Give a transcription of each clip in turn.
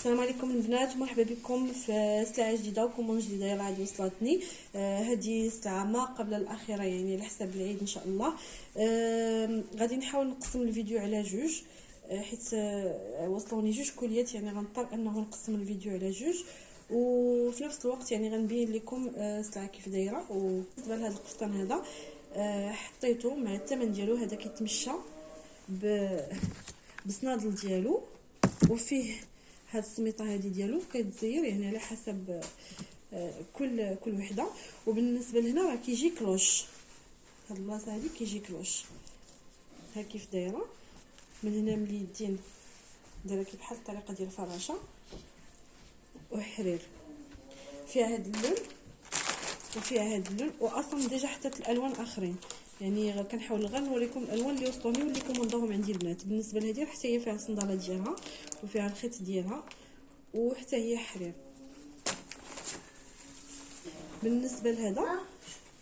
السلام عليكم البنات ومرحبا بكم في سلعه جديده وكومون جديده يلا عاد وصلتني. هذه السلعه ما قبل الاخيره يعني على حساب العيد ان شاء الله. غادي نحاول نقسم الفيديو على جوج، حيت وصلوني جوج كليات، يعني غنضطر انه نقسم الفيديو على جوج، وفي نفس الوقت يعني غنبين لكم السلعه كيف دايره. وبالنسبه لهذا القفطان هذا حطيته مع الثمن ديالو، هذا كيتمشى بسنادل ديالو، وفيه هاد السميطه هذه ديالو كتزير يعني على حسب كل وحده. وبالنسبه لهنا راه كيجي كلوش، هاد البلاصه هذه كيجي كلوش ها كيف دايره من هنا من اليدين، دايره كي بحال الطريقه ديال الفراشه وحرير، فيها هاد اللون وفيها هاد اللون. واصلا ديجا حطيت الالوان اخرين، يعني كنحاول غير نوريكم الالوان اللي وصلوني واللي كومونداهم عندي البنات. بالنسبه لهذه حتى هي فيها الصنداله ديالها وفيها الخيط ديالها وحتى هي حرير. بالنسبه لهذا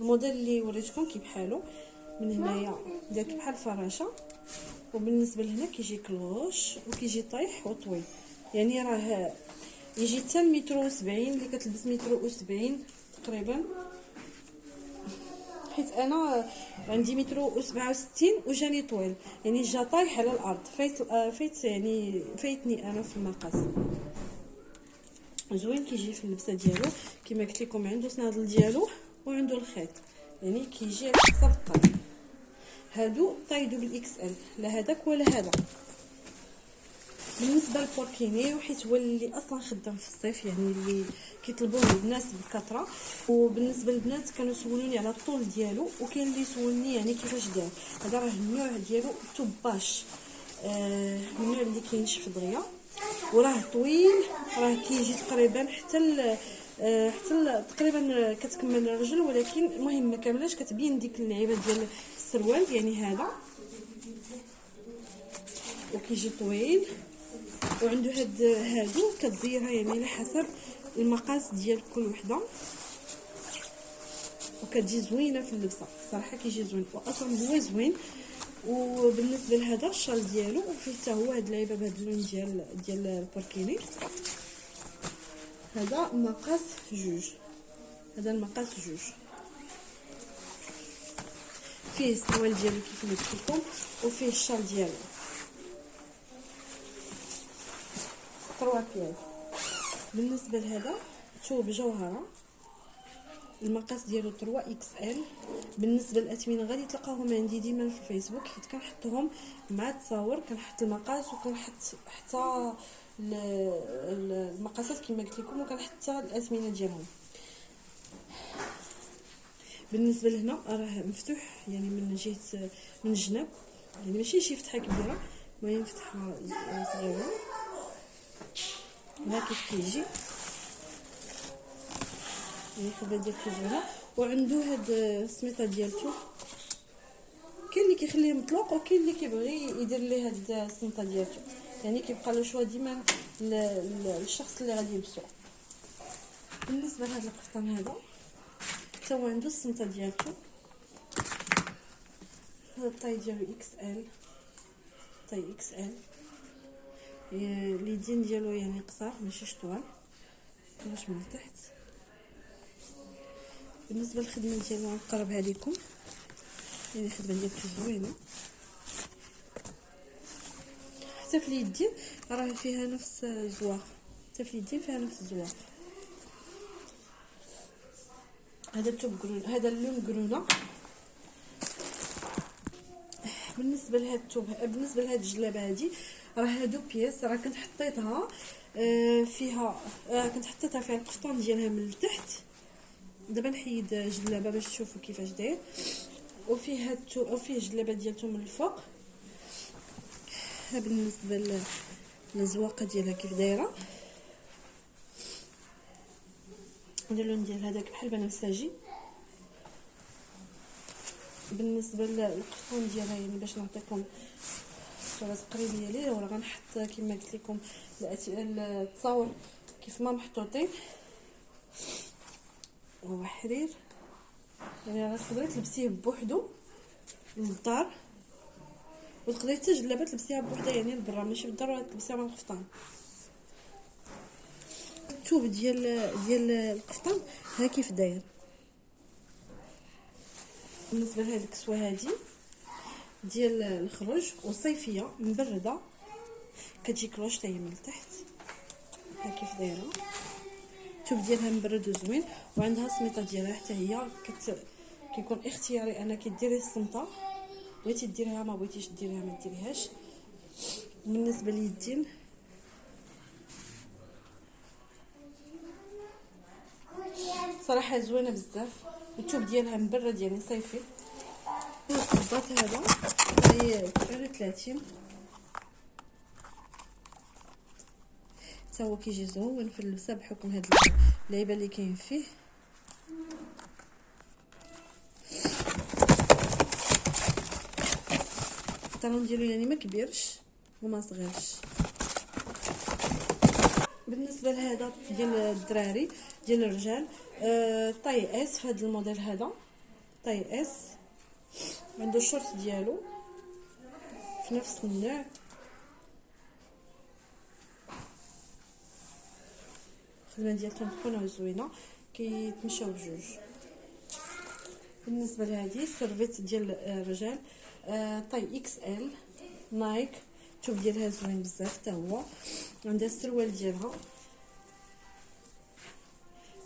الموديل اللي وريتكم كي بحالو من هنايا داك بحال الفراشه، وبالنسبه لهنا كيجي كلوش وكيجي طايح وطويل، يعني راه يجي حتى المتر و70 اللي كتلبس متر و70 تقريبا، حيت انا عندي متر و67 وجاني طويل، يعني جا طايح على الارض، فايت يعني فايتني انا في المقاس. زوين كيجي في اللبسه ديالو كما قلت لكم، عنده سنادل ديالو وعنده الخيط، يعني كيجي على حسب الطاي. هادو طايدو بالاكس ال، لا هذاك ولا هذا. بالنسبه للبوركيني وحيت هو اللي اصلا خدام في الصيف، يعني اللي كيطلبوه الناس بكثره. وبالنسبه للبنات كانوا يسولوني على الطول ديالو، وكاين اللي يسولني يعني كيفاش دار. هذا راه النوع ديالو توباش، النوع اللي كينشف دغيا وراه طويل، راه كيجي تقريبا حتى تقريبا كتكمل الرجل، ولكن المهم ما كاملاش، كتبين ديك اللعيبه ديال السروال يعني هذا، وكيجي طويل وعنده هادو كتزيرها يعني على حسب المقاس ديال كل وحده، وكتجي زوينه في اللبسه صراحه، كيجي زوين واصلا هو زوين. وبالنسبه لهذا الشال ديالو وفيه حتى هو هاد اللعيبه بهاد اللون ديال البوركيني، هذا مقاس جوج، هذا المقاس جوج. فيه السروال ديالو كيف ما قلت لكم، وفيه الشال ديالو 3 بياس. بالنسبه لهذا ثوب جوهره، المقاس ديالو 3 اكس ال. بالنسبه للاثمنه غادي تلقاوهم عندي ديما في الفيسبوك، حيت كنحطهم مع التصاور، كنحط المقاس وكنحط حتى المقاسات كما قلت لكم، وكنحط حتى الاثمنه ديالهم. بالنسبه لهنا راه مفتوح يعني من جهه من الجناب، يعني ماشي شي فتحه كبيره، المهم فتحه صغيره. ها كيف كيجي يعني الخبزه ديالته زوينه، وعنده هاد السميطه ديالته، كاين اللي كيخليه مطلوق وكاين اللي كيبغي يدير ليه هاد السميطه ديالته، يعني كيبقى له شوا ديما للشخص اللي غادي يلبسو. بالنسبه لهاد القفطان هذا حتى هو عنده السميطه ديالته، هذا الطاي ديالو اكس ال، طاي اكس ال، اليدين ديالو يعني قصار ماشي طوال، واش من تحت. بالنسبه للخدمه ديالو غنقربها لكم، يعني الخدمه ديالته زوينه، حتى في اليدين راه فيها نفس الزواق، حتى في اليدين فيها نفس الزواق. هذا الثوب قرون، هذا اللون قرونه. بالنسبه لهاد الثوب، بالنسبه لهاد الجلابه هذه راه هادو بياس، راه كنت حطيتها فيها فيها القفطان ديالها من التحت. دابا نحيد جلابه باش تشوفوا كيفاش داير، وفيه هاد وفيه جلابه ديالته من الفوق. بالنسبه للزواقه ديالها كيف دايره، اللون ديال هذاك بحال بنفسجي. بالنسبه للقفطان ديالها يعني باش نعطيكم صوره تقريبيه ليه، راه غنحط كما قلت لكم التصاور كيف ما محطوطين. هو حرير، يعني تقدري تلبسيه بوحدو للدار، وتقدري حتى جلابه تلبسيها بوحدها يعني لبرا، ماشي بالضروره تلبسيها مع القفطان. الثوب ديال القفطان ها كيف داير. بالنسبه لهاد الكسوه هادي ديال الخروج وصيفيه مبرده، كتجي كلوش حتى هي من التحت ها كيف دايره. الثوب ديالها مبرد وزوين، وعندها السميطه ديالها حتى هي كيكون اختياري انك ديري السمطه، بغيتي ديريها ما بغيتيش ديريها ما ديريهاش. بالنسبه لليدين صراحه زوينه بزاف، الثوب ديالها مبرد يعني صيفي. الصباط هذا هي 30 حتى هو كيجي زوين في اللبسه بحكم هاد اللعيبه اللي كاين فيه. الطالون ديالو يعني ما كبيرش وما صغيرش. بالنسبه لهذا ديال الدراري ديال الرجال طاي اس في هذا الموديل، هذا طاي اس عنده الشورت ديالو في نفس النوع، الخدمه ديالهم تكون زوينه كيتمشاو بجوج. بالنسبه لهذه السيرفيت ديال الرجال طاي اكس ال نايك، الثوب ديالها زوين بزاف حتى هو، عندها السروال ديالها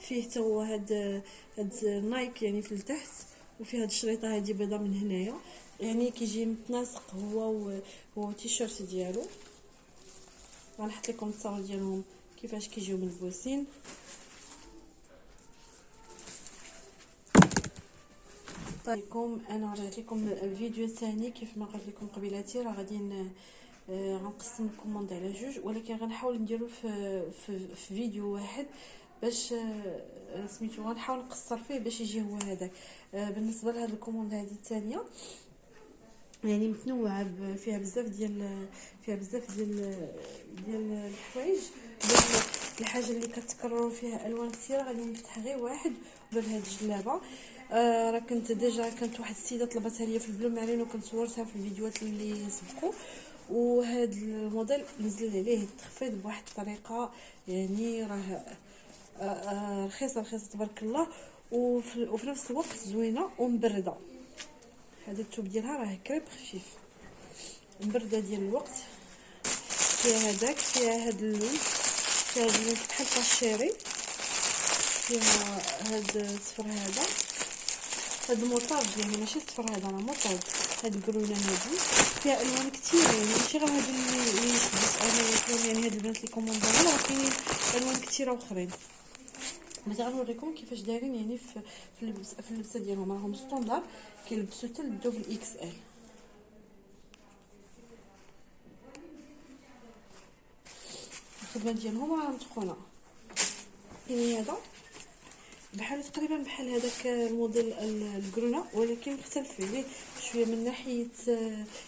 فيه حتى هو هاد نايك يعني في التحت، وفيه هاد الشريطه هادي بيضه من هنايا، يعني كيجي متناسق هو تيشيرت ديالو. غنحط لكم التصاور ديالهم كيفاش كيجيو ملبوسين. طيبكم انا رجعت لكم الفيديو الثاني كيف ما قلت لكم قبيلاتي، راه غادي غنقسم الكوموند على جوج، ولكن غنحاول نديرو في فيديو واحد باش سميتو غنحاول نقصر فيه باش يجي هو هذاك. بالنسبه لهاد الكوموند هذه الثانيه يعني متنوعه فيها بزاف ديال الحوايج، ديال الحاجه اللي كتكرروا فيها الوان كثيره. غادي نفتح غير واحد بهاد الجلابه. راه كنت ديجا كانت واحد السيده طلبتها ليا في البلو مارين وكنت صورتها في الفيديوهات اللي سبقوا، وهذا الموديل نزل عليه التخفيض بواحد الطريقه يعني راه رخيصه تبارك الله، وفي نفس الوقت زوينه ومبرده. هذا الثوب ديالها راه كريب خفيف مبرده ديال الوقت، فيها هاد اللون بحال الشيري، فيها هاد الصفر هاد المطرد يعني ماشي الصفر، هذا راه مطرد. هاد الكرونه هادي فيها الوان كثير يعني ماشي غير هادو اللي شدت انا يعني هاد البنات اللي كومونداو، راه كاينين الوان كثيره اخرين. ملي غنوريكم كيفاش دايرين يعني في اللبسه ديالهم، راهم ستوندار كيلبسوا حتى الدوبل اكس ال. الخدمه ديالهم راه متقونه. كاين هذا بحال تقريبا بحال هذاك الموديل الكرونا، ولكن مختلف عليه شويه من ناحيه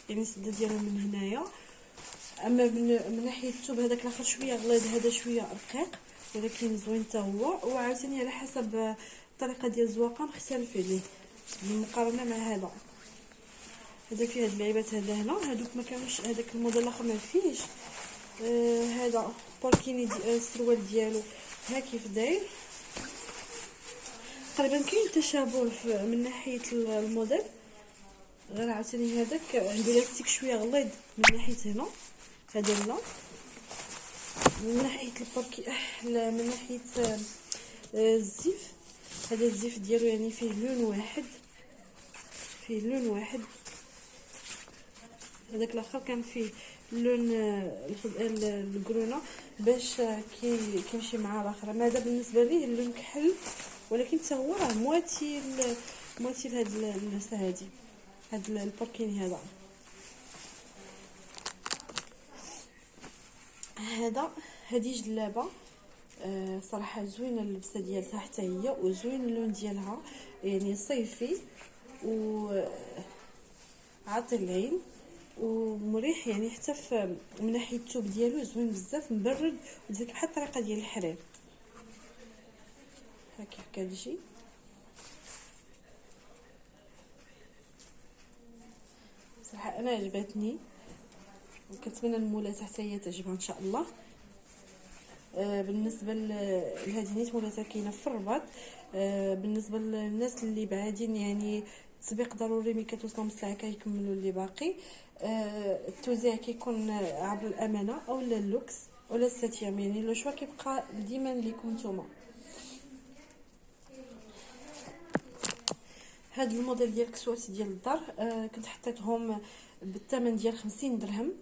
يعني السده ديالو من هنايا. اما من ناحيه الثوب هذاك الاخر شويه غليظ، هذا شويه رقيق ولكن زوين حتى هو. وعاوتاني على حسب الطريقه ديال الزواقه مختلف عليه بالمقارنه مع هذا فيه هاد اللعيبات. هذا هنا هادوك ما كانوش، هذاك الموديل الاخر ما فيهش. هذا بوركيني السروال ديالو ها كيف داير. تقريبا كاين تشابه من ناحيه الموديل، غير عاوتاني هذاك عنده لاستيك شويه غليظ من ناحيه هنا، هذا لا من ناحيه من ناحيه الزيف. هذا الزيف ديالو يعني فيه لون واحد، هذاك الاخر كان فيه اللون الكرونه باش كيمشي مع الاخر. هذا بالنسبه ليه اللون كحل، ولكن حتى هو راه مواتي لهاد اللبسه هادي، هاد البوركيني هادي جلابه صراحه زوينه اللبسه ديالها حتى هي، وزوين اللون ديالها يعني صيفي و عاطي العين ومريح يعني. حتى من ناحيه الثوب ديالو زوين بزاف مبرد، وديك بحال الطريقه ديال الحرير ها كيف كتجي. صراحه انا عجبتني وكنتمنى المولات حتى هي تعجبها ان شاء الله. بالنسبه لهذه نيت ولات كاينه في الرباط. بالنسبه للناس اللي بعادين يعني تسبيق ضروري ملي كتوصلهم الساعه كيكملوا اللي باقي. التوزيع كيكون عبر الامانه او اللوكس ولا الساتيام، يعني لو شوا كيبقى ديما ليكم نتوما. هاد الموديل ديال الكسوات ديال الدار كنت حطيتهم بالثمن ديال 50 درهم.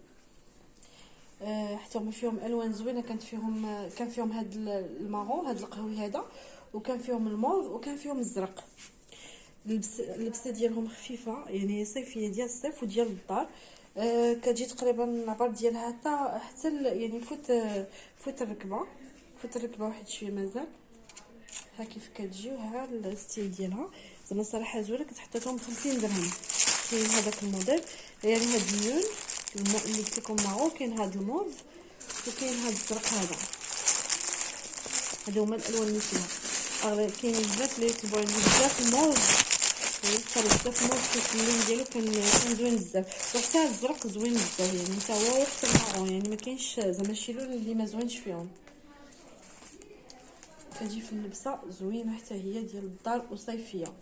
حتى هما فيهم الوان زوينه، كان فيهم هاد المارون، هاد القهوي هذا، وكان فيهم الموف، وكان فيهم الزرق. اللبسه ديالهم خفيفه يعني صيفيه ديال الصيف وديال الدار. كتجي تقريبا العبار ديالها حتى يعني فوت الركبه واحد شويه مازال. ها كيف كتجي وها الستيل ديالها زعما صراحه زوينه. كنت حطيتهم ب 50 درهم. كاين هذاك الموديل يعني هاد اللون اللي قلت لكم معو، كاين هاد الموف وكاين هاد الزرق. هادو هما الالوان اللي فيها. كاين بزاف اللي يطلبوا عندي بزاف الموف، بزاف الموف اللون ديالو كان زوين بزاف، وحتى الزرق زوين بزاف يعني حتى هو وحتى المارون، يعني ما كاينش زعما شي لون اللي ما زوينش فيهم. كتجي في اللبسه زوينه حتى هي ديال الدار وصيفيه.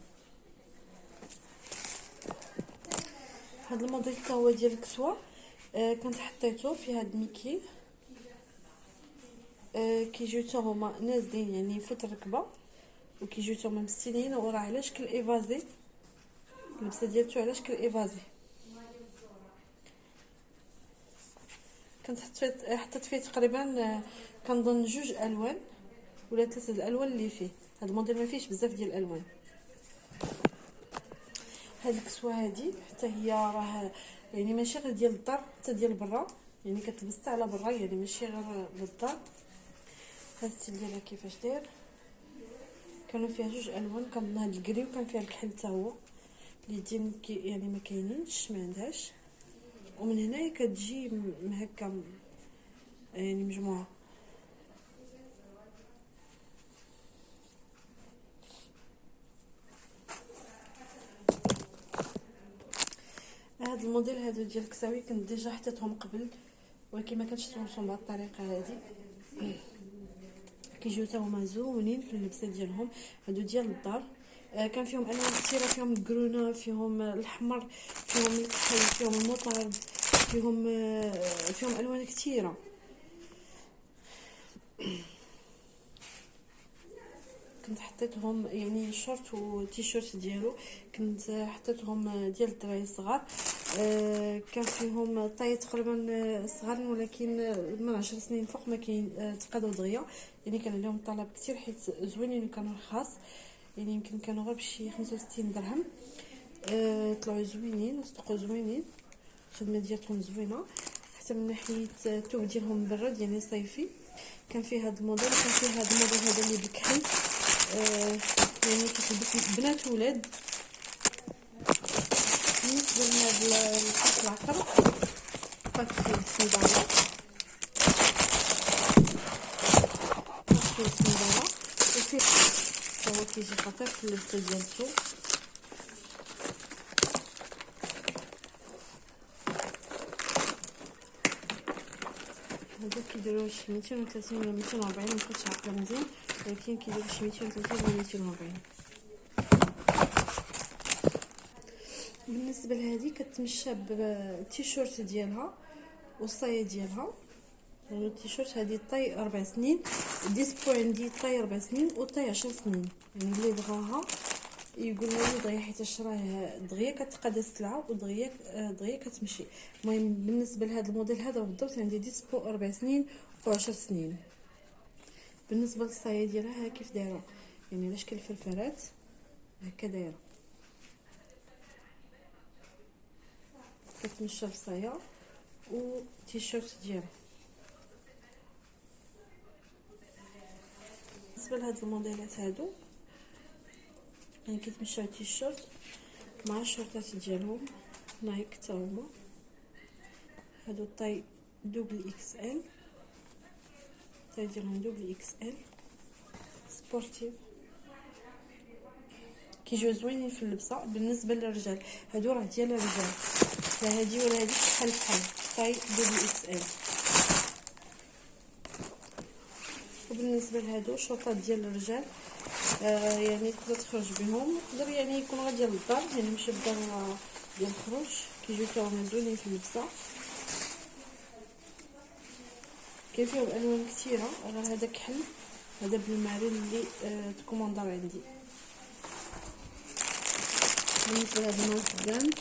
هذا الموديل حتى هو ديال الكسوه. كنت حطيته في هاد ميكي. كيجيو حتى هما نازلين يعني فوت الركبه، وكيجيو حتى هما مستنين، وراه على شكل ايفازي. اللبسه ديالته على شكل ايفازي. كنت حطيت فيه تقريبا كنظن 2 الوان ولا 3 الالوان اللي فيه. هذا الموديل ما فيهش بزاف ديال الالوان. هاد الكسوه هادي حتى هي راه يعني ماشي غير ديال الدار، حتى ديال برا، يعني كتلبس حتى على برا، يعني ماشي غير للدار. هاد الستيل ديالها كيفاش داير. كانوا فيها 2 الوان، كنظن هاد الكري وكان فيها الكحل حتى هو اللي ديال يعني ما كاينينش، ما عندهاش. ومن هنايا كتجي هكا يعني مجموعه. هاد الموديل هادو ديال الكساوي كنت ديجا حطيتهم قبل، ولكن ما كانش صورتهم بهاد الطريقه هادي. كيجيو حتى هما زوينين في اللبسه ديالهم. هادو ديال الدار. كان فيهم الوان كثيره، فيهم الكرونا، فيهم الاحمر، فيهم الكحل، فيهم المطرد، فيهم الوان كثيره. كنت حطيتهم يعني الشورت والتيشيرت ديالو، كنت حطيتهم ديال الدراري الصغار. كان فيهم طاي تقريبا صغارين، ولكن من 10 سنين فوق ما كاين تقادوا دغيا، يعني كان عليهم طلب كثير حيت زوينين وكانوا رخاص، يعني يمكن كانوا غير بشي 65 درهم. طلعوا زوينين وصدقوا زوينين، الخدمه ديالهم زوينه حتى من ناحيه الثوب ديالهم برد يعني صيفي. كان فيه هذا الموديل، كان فيه هذا الموديل هذا اللي بالكحل، يعني كتلبس بنات ولاد. بالنسبه لهذا الخط العقر فيه السنداله، فيه السنداله وفيه هو كيجي خفيف في اللبسه ديالته. هذا كيديروا شي 230 ولا 240، مكنتش عارفه مزيان، ولكن كيديروا شي 230 ولا 240. بالنسبه لهذه كتمشى بالتيشيرت ديالها والصايه ديالها. يعني التيشيرت هذه طاي 4 سنين، ديسبو عندي طاي 4 سنين وطاي 10 سنين، يعني اللي بغاها يقول لي دغيا حيت راه دغيا كتقاد السلعه ودغيا كتمشي. المهم بالنسبه لهذا الموديل هذا بالضبط عندي ديسبو 4 سنين و10 سنين. بالنسبه للصايه ديالها كيف دايره، يعني على شكل فرفرات هكا دايره، كتمشى الصايه وتيشيرت ديالها. بالنسبه لهاد الموديلات هادو يعني كيتمشاو تيشيرت مع الشورتات ديالهم نايك حتى هما. هادو طاي دوبل اكس ال، طاي ديالهم دوبل اكس ال سبورتيف، كيجيو زوينين في اللبسه. بالنسبه للرجال هادو راه ديال الرجال، لا هادي ولا هادي بحال طاي دوبل اكس ال. بالنسبه لهادو شورطات ديال الرجال، يعني تقدر تخرج بهم، يقدر يعني يكون غير ديال الدار، يعني ماشي بالضروره ديال الخروج. كيجيو حتى هما زوينين في اللبسه، كاين فيهم الوان كثيره. غير هذا كحل، هذا بالمارين اللي تكومونداو عندي. بالنسبه لهاد المارك بلانت،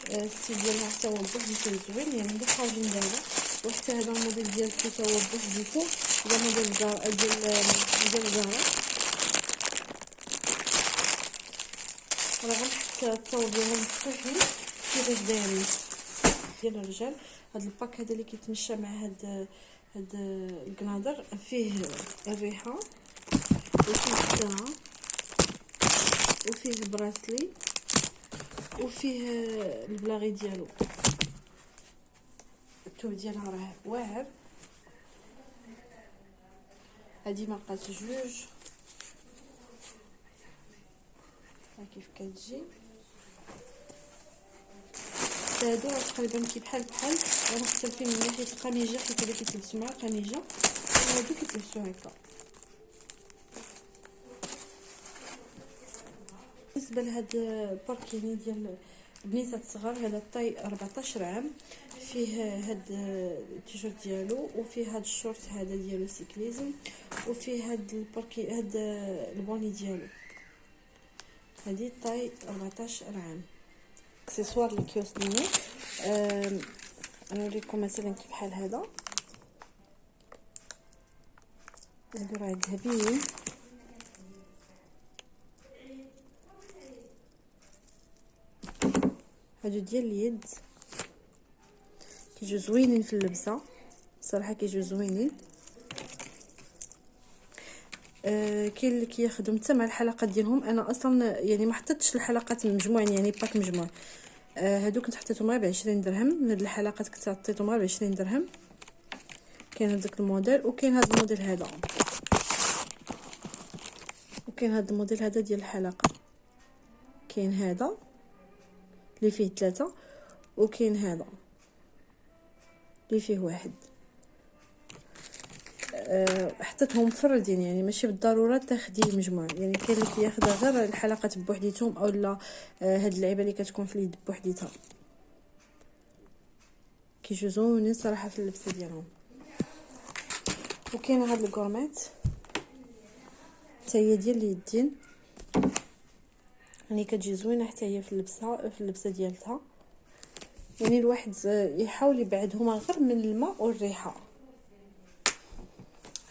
السيت ديالها حتى هو بوحديتو زوين، يعني اللي خارجين دابا. وحتى هذا الموديل ديالو حتى هو بوحديتو، هذا موديل ديال زارا. راه غنحط التصاور ديالهم مفتوحين كيفاش دايرين. ديال الرجال، هذا الباك هذا اللي كيتمشى مع هاد الكنادر، فيه الريحه وفيه الساعه وفيه البراسلي وفيه البلاغي ديالو. الثوب ديالها راه واعر. هذه ماركه جوج، ها كيف كتجي. هادو تقريبا كي بحال مختلفين من ناحيه القميجه، حيت هذا كيتلبسوا مع القميجه وهادو كيتلبسوا هكا. بالنسبه لهاد الباركيني ديال البنيتات الصغار، هذا الطاي 14 عام، فيه هاد التيشيرت ديالو وفيه هاد الشورت هذا ديالو سيكليزم، وفيه هاد الباركي هاد البوني ديالو. هذه الطاي 14 عام. اكسسوار اللي كيوصلني، نوريكم مثلا كيف بحال هذا. هادو راه ذهبيين، هادو ديال اليد، كيجيو زوينين في اللبسه صراحه، كيجيو زوينين. كاين اللي كياخذهم حتى مع الحلقات ديالهم. انا اصلا يعني ما حطيتش الحلقات مجموع، يعني باك مجموع. هادو كنت حطيتهم غير ب20 درهم. هاد الحلقات كنت حطيتهم غير ب20 درهم. كاين هذاك الموديل، وكاين هذا الموديل هذا، وكاين هذا الموديل هذا ديال الحلقه. كاين هذا اللي فيه 3، وكاين هذا اللي فيه 1. حطيتهم مفردين، يعني ماشي بالضروره تاخدي مجموع. يعني كاين اللي كياخذها غير الحلقات بوحديتهم، اولا هاد اللعيبه اللي كتكون في اليد بوحديتها. كيجيو زوينين صراحه في اللبسه ديالهم. وكاين هاد الكورميت حتى هي ديال اليدين، يعني كتجي زوينه حتى هي في اللبسه ديالتها. يعني الواحد يحاول يبعدهما غير من الماء والريحه.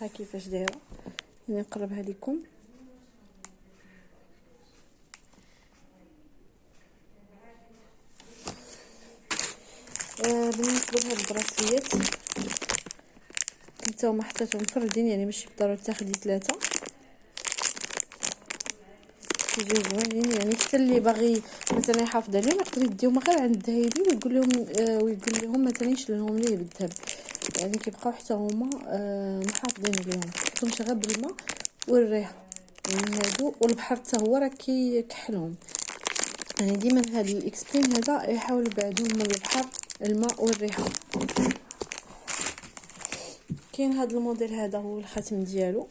ها كيفاش دايره، يعني نقربها لكم. بالنسبه لهاد البراسليات نتاوما حطيتهم مفردين، يعني ماشي بالضروره تاخدي 3. كيجيو زوينين، يعني حتى اللي باغي مثلا يحافظ عليهم يقدر يديهم غير عند الذهبي ويقول لهم مثلا يشلهم ليه بالذهب، يعني كيبقاو حتى هما محافظين عليهم. حطهمش غير بالماء والريحه، يعني هادو والبحر حتى هو راه كيكحلهم. يعني ديما هاد الاكسبرين هذا يحاول يبعدهم من البحر، الماء والريحه. كاين هاد الموديل هذا هو الخاتم ديالو،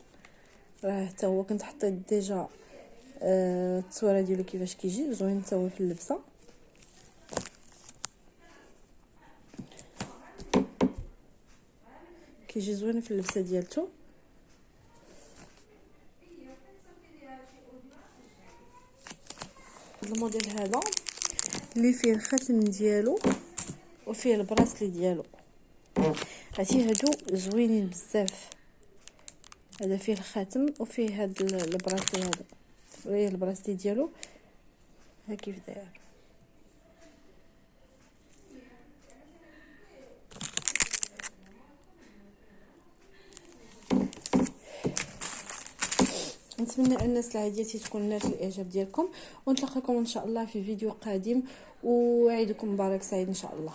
راه حتى هو كنت حطيت ديجا التصويره ديالو كيفاش كيجي زوين حتى هو في اللبسه. كيجي زوين في اللبسه ديالته. الموديل هذا اللي فيه الخاتم ديالو وفيه البراسلي ديالو، عرفتي هادو زوينين بزاف. هذا فيه الخاتم وفيه هاد البراسلي، هذا فيه البراسلي ديالو. ها كيف داير. نتمنى ان السلعه ديالتي تكون نالت الاعجاب ديالكم، ونتلاقاكم ان شاء الله في فيديو قادم، وعيدكم مبارك سعيد ان شاء الله.